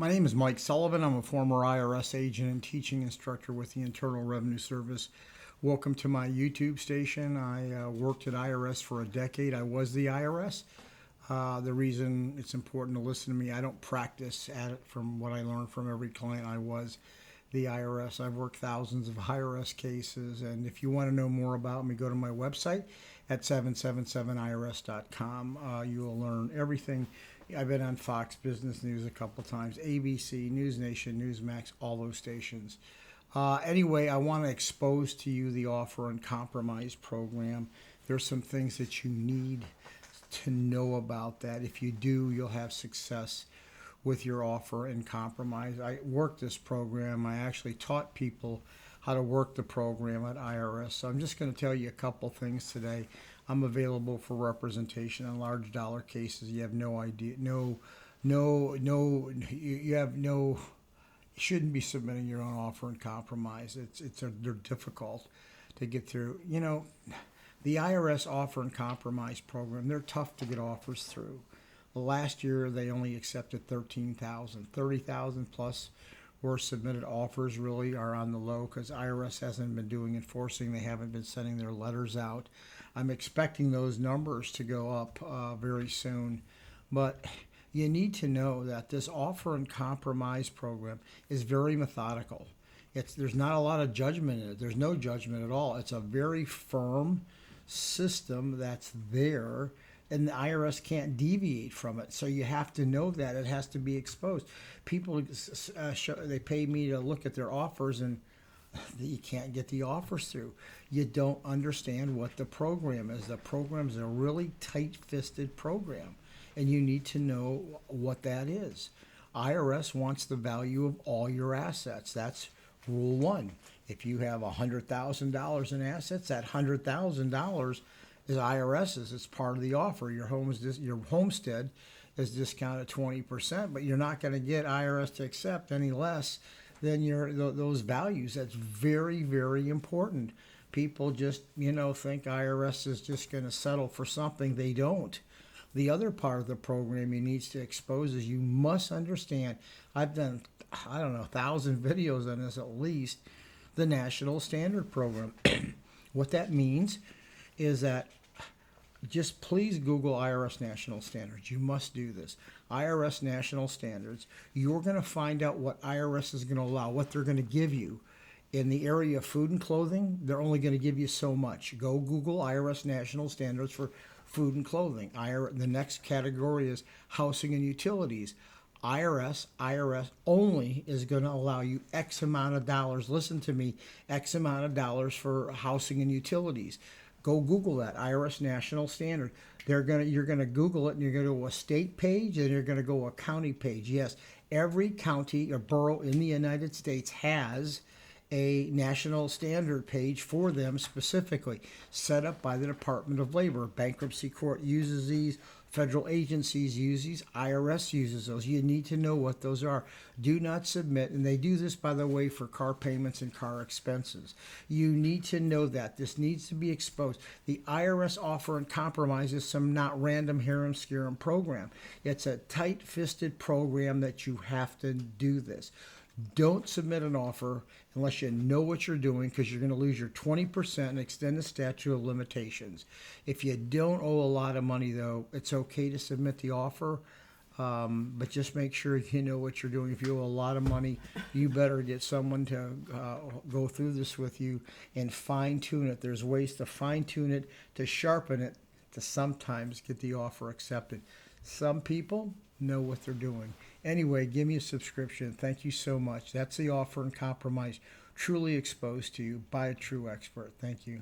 My name is Mike Sullivan. I'm a former IRS agent and teaching instructor with the Internal Revenue Service. Welcome to my YouTube station. I worked at IRS for a decade. I was the IRS. The reason it's important to listen to me, I don't practice at it from what I learned from every client. I was the IRS. I've worked thousands of IRS cases, and if you want to know more about me, go to my website at 777irs.com. You will learn everything. I've been on Fox Business News a couple times, ABC, News Nation, Newsmax, all those stations. Anyway, I want to expose to you the offer and compromise program. There's some things that you need to know about that. If you do, you'll have success with your offer and compromise. I worked this program. I actually taught people how to work the program at IRS. So I'm just going to tell you a couple things today. I'm available for representation on large dollar cases. You have no idea. You shouldn't be submitting your own offer and compromise. They're difficult to get through. You know, the IRS offer and compromise program, they're tough to get offers through. Last year, they only accepted 13,000. 30,000 plus were submitted offers really are on the low because IRS hasn't been doing enforcing. They haven't been sending their letters out. I'm expecting those numbers to go up very soon. But you need to know that this offer and compromise program is very methodical. There's not a lot of judgment in it. There's no judgment at all. It's a very firm system that's there, and the IRS can't deviate from it. So you have to know that it has to be exposed. People, they pay me to look at their offers, and you can't get the offers through. You don't understand what the program is. The program is a really tight-fisted program, and you need to know what that is. IRS wants the value of all your assets. That's rule one. If you have $100,000 in assets, that $100,000 is IRS's. It's part of the offer. Your homestead is discounted 20%, but you're not going to get IRS to accept any less than those values. That's very, very important. People just, think IRS is just going to settle for something. They don't. The other part of the program you need to expose is you must understand. I've done, 1,000 videos on this at least, the National Standard Program. What that means is that just please Google IRS National Standards. You must do this. IRS National Standards. You're going to find out what IRS is going to allow, what they're going to give you. In the area of food and clothing, they're only going to give you so much. Go Google IRS National Standards for food and clothing. The next category is housing and utilities. IRS only is going to allow you X amount of dollars. Listen to me, X amount of dollars for housing and utilities. Go Google that, IRS National Standard. You're going to Google it, and you're going to go to a state page, and you're going to go to a county page. Yes, every county or borough in the United States has a national standard page for them specifically, set up by the Department of Labor. Bankruptcy court uses these. Federal agencies use these. IRS uses those. You need to know what those are. Do not submit, and they do this, by the way, for car payments and car expenses. You need to know that. This needs to be exposed. The IRS offer and compromise is some not random harem scarum program. It's a tight-fisted program that you have to do this. Don't submit an offer unless you know what you're doing, because you're going to lose your 20% and extend the statute of limitations. If you don't owe a lot of money, though, it's okay to submit the offer, but just make sure you know what you're doing. If you owe a lot of money, you better get someone to go through this with you and fine-tune it. There's ways to fine-tune it, to sharpen it, to sometimes get the offer accepted. Some people know what they're doing. Anyway, give me a subscription. Thank you so much. That's the offer and compromise, truly exposed to you by a true expert. Thank you.